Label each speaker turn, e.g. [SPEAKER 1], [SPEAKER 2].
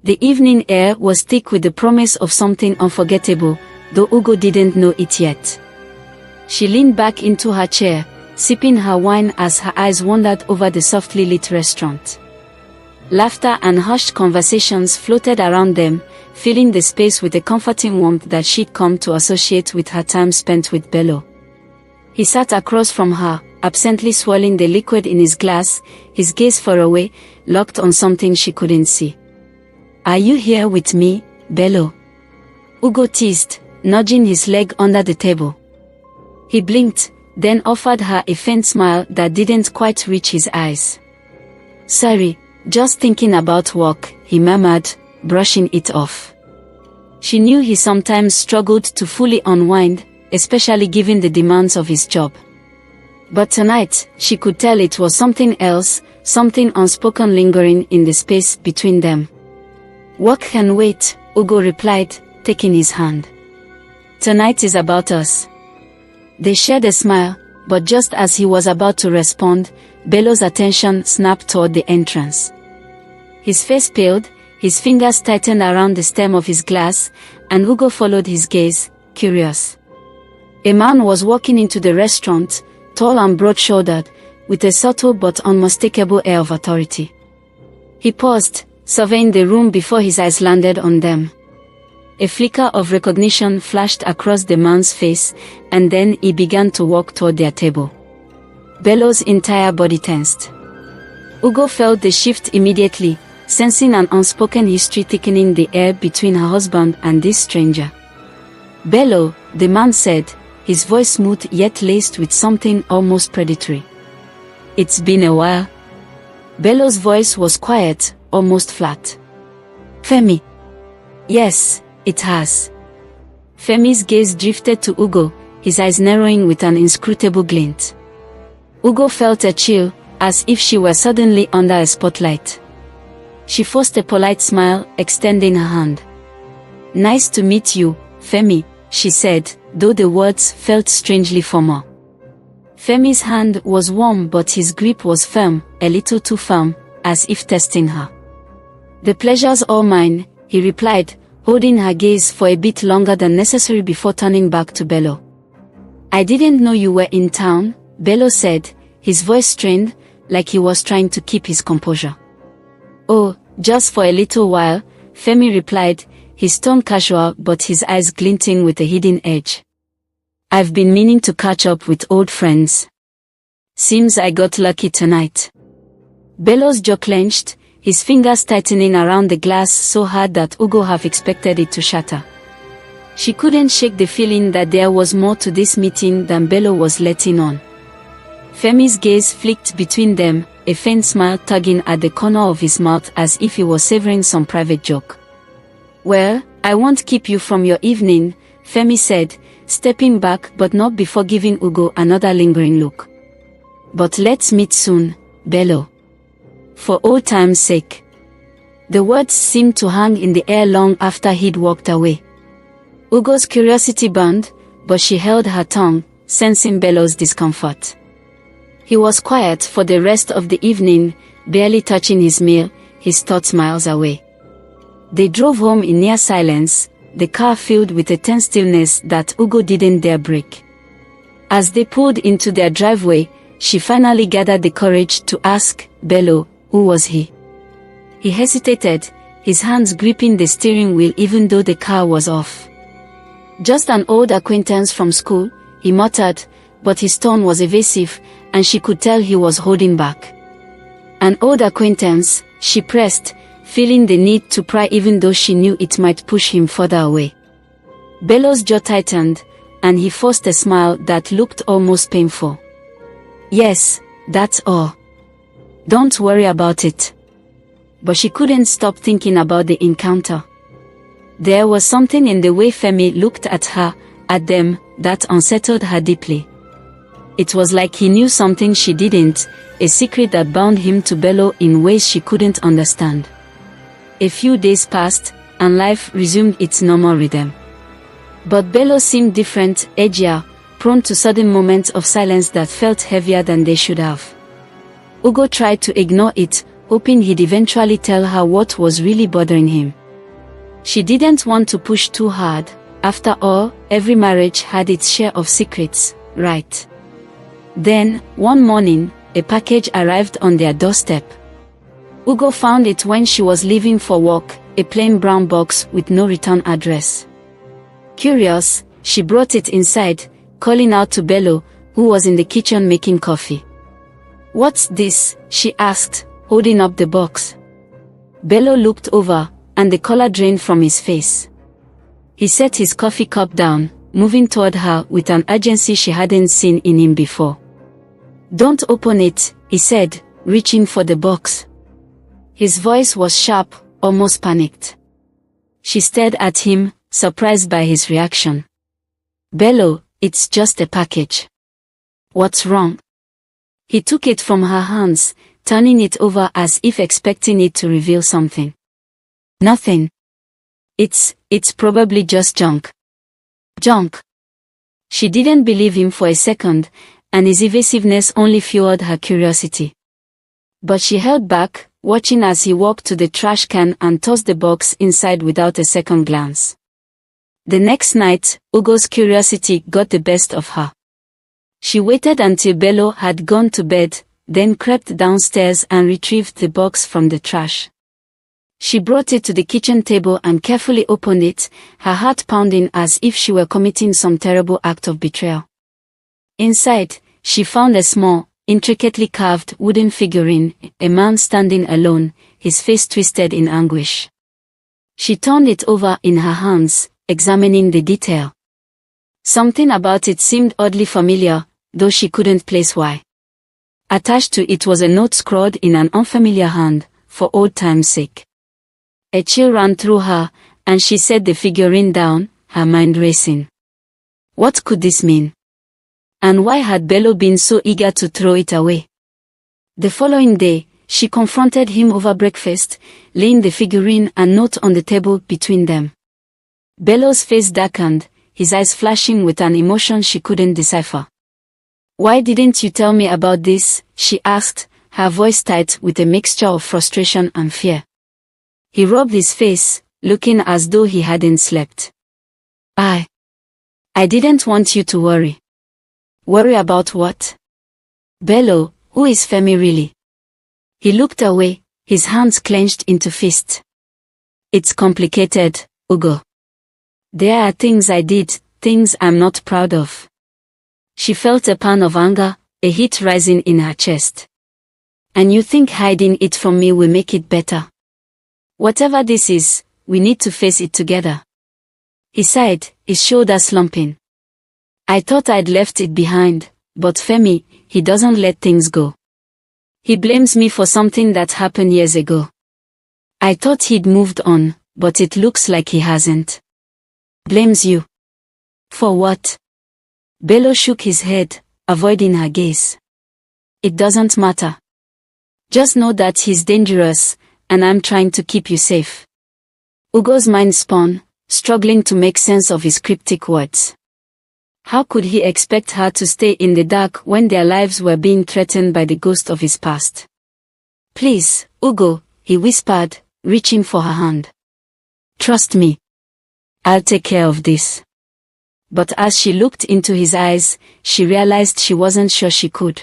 [SPEAKER 1] The evening air was thick with the promise of something unforgettable, though Ugo didn't know it yet. She leaned back into her chair, sipping her wine as her eyes wandered over the softly lit restaurant. Laughter and hushed conversations floated around them, filling the space with a comforting warmth that she'd come to associate with her time spent with Bello. He sat across from her, absently swirling the liquid in his glass, his gaze far away, locked on something she couldn't see. "Are you here with me, Bello?" Ugo teased, nudging his leg under the table. He blinked, then offered her a faint smile that didn't quite reach his eyes. "Sorry, just thinking about work," he murmured, brushing it off. She knew he sometimes struggled to fully unwind, especially given the demands of his job. But tonight, she could tell it was something else, something unspoken lingering in the space between them. "Work can wait," Ugo replied, taking his hand. "Tonight is about us." They shared a smile, but just as he was about to respond, Bello's attention snapped toward the entrance. His face paled, his fingers tightened around the stem of his glass, and Ugo followed his gaze, curious. A man was walking into the restaurant, tall and broad-shouldered, with a subtle but unmistakable air of authority. He paused, surveying the room before his eyes landed on them. A flicker of recognition flashed across the man's face, and then he began to walk toward their table. Bello's entire body tensed. Ugo felt the shift immediately, sensing an unspoken history thickening the air between her husband and this stranger. "Bello," the man said, his voice smooth yet laced with something almost predatory. "It's been a while." Bello's voice was quiet, almost flat. "Femi." "Yes, it has." Femi's gaze drifted to Ugo, his eyes narrowing with an inscrutable glint. Ugo felt a chill, as if she were suddenly under a spotlight. She forced a polite smile, extending her hand. "Nice to meet you, Femi," she said, though the words felt strangely formal. Femi's hand was warm, but his grip was firm, a little too firm, as if testing her. "The pleasure's all mine," he replied, holding her gaze for a bit longer than necessary before turning back to Bello. "I didn't know you were in town," Bello said, his voice strained, like he was trying to keep his composure. "Oh, just for a little while," Femi replied, his tone casual but his eyes glinting with a hidden edge. "I've been meaning to catch up with old friends. Seems I got lucky tonight." Bello's jaw clenched, his fingers tightening around the glass so hard that Ugo half expected it to shatter. She couldn't shake the feeling that there was more to this meeting than Bello was letting on. Femi's gaze flicked between them, a faint smile tugging at the corner of his mouth as if he was savoring some private joke. "Well, I won't keep you from your evening," Femi said, stepping back but not before giving Ugo another lingering look. "But let's meet soon, Bello. For old time's sake." The words seemed to hang in the air long after he'd walked away. Ugo's curiosity burned, but she held her tongue, sensing Bello's discomfort. He was quiet for the rest of the evening, barely touching his meal, his thoughts miles away. They drove home in near silence, the car filled with a tense stillness that Ugo didn't dare break. As they pulled into their driveway, she finally gathered the courage to ask, "Bello, who was he?" He hesitated, his hands gripping the steering wheel even though the car was off. "Just an old acquaintance from school," he muttered, but his tone was evasive, and she could tell he was holding back. "An old acquaintance," she pressed, feeling the need to pry even though she knew it might push him further away. Bello's jaw tightened, and he forced a smile that looked almost painful. "Yes, that's all. Don't worry about it." But she couldn't stop thinking about the encounter. There was something in the way Femi looked at her, at them, that unsettled her deeply. It was like he knew something she didn't, a secret that bound him to Bello in ways she couldn't understand. A few days passed, and life resumed its normal rhythm. But Bello seemed different, edgier, prone to sudden moments of silence that felt heavier than they should have. Ugo tried to ignore it, hoping he'd eventually tell her what was really bothering him. She didn't want to push too hard. After all, every marriage had its share of secrets, right? Then, one morning, a package arrived on their doorstep. Ugo found it when she was leaving for work, a plain brown box with no return address. Curious, she brought it inside, calling out to Bello, who was in the kitchen making coffee. "What's this?" she asked, holding up the box. Bello looked over, and the color drained from his face. He set his coffee cup down, moving toward her with an urgency she hadn't seen in him before. "Don't open it," he said, reaching for the box. His voice was sharp, almost panicked. She stared at him, surprised by his reaction. "Bello, it's just a package." "What's wrong?" He took it from her hands, turning it over as if expecting it to reveal something. "Nothing. It's probably just junk." "Junk?" She didn't believe him for a second, and his evasiveness only fueled her curiosity. But she held back, watching as he walked to the trash can and tossed the box inside without a second glance. The next night, Ugo's curiosity got the best of her. She waited until Bello had gone to bed, then crept downstairs and retrieved the box from the trash. She brought it to the kitchen table and carefully opened it, her heart pounding as if she were committing some terrible act of betrayal. Inside, she found a small, intricately carved wooden figurine, a man standing alone, his face twisted in anguish. She turned it over in her hands, examining the detail. Something about it seemed oddly familiar, though she couldn't place why. Attached to it was a note scrawled in an unfamiliar hand, "For old time's sake." A chill ran through her, and she set the figurine down, her mind racing. What could this mean? And why had Bello been so eager to throw it away? The following day, she confronted him over breakfast, laying the figurine and note on the table between them. Bello's face darkened, his eyes flashing with an emotion she couldn't decipher. "Why didn't you tell me about this?" she asked, her voice tight with a mixture of frustration and fear. He rubbed his face, looking as though he hadn't slept. I didn't want you to worry." "Worry about what?" "Bello, who is Femi really?" He looked away, his hands clenched into fists. "It's complicated, Ugo. There are things I did, things I'm not proud of." She felt a pang of anger, a heat rising in her chest. "And you think hiding it from me will make it better? Whatever this is, we need to face it together." He sighed, his shoulders slumping. "I thought I'd left it behind, but Femi, he doesn't let things go. He blames me for something that happened years ago. I thought he'd moved on, but it looks like he hasn't." "Blames you? For what?" Bello shook his head, avoiding her gaze. "It doesn't matter. Just know that he's dangerous, and I'm trying to keep you safe." Ugo's mind spun, struggling to make sense of his cryptic words. How could he expect her to stay in the dark when their lives were being threatened by the ghost of his past? "Please, Ugo," he whispered, reaching for her hand. "Trust me. I'll take care of this." But as she looked into his eyes, she realized she wasn't sure she could.